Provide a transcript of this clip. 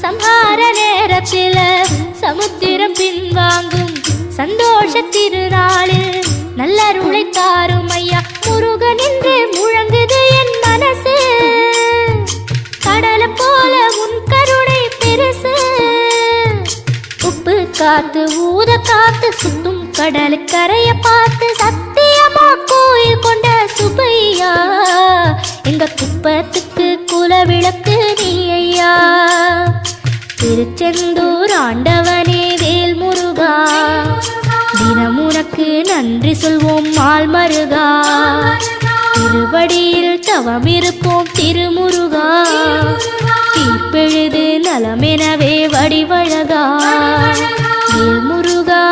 சம்ஹார நேரத்தில சமுத்திரம் பின்வாங்கும் சந்தோஷ திருநாளில் நல்லருளை தாரும் ஐயா முருகன் என்று முழங்குது என் மனசு கடலை போல உன் கருணை பெருசு உப்பு காத்து ஊத காத்து சுத்தும் கடலு கரைய பார்த்து சத்தியமா கோயில் கொண்ட சுபையா எங்க குப்பத்துக்கு குலவிளக்கு நீ ஐயா திருச்செந்தூர் ஆண்டவனே வேல் முருகா தினம் உனக்கு நன்றி சொல்வோம் மால் மருகா திருவடியில் தவம் இருப்போம் திருமுருகா தீப்பெழுது நலமெனவே வடிவழகா வேல் முருகா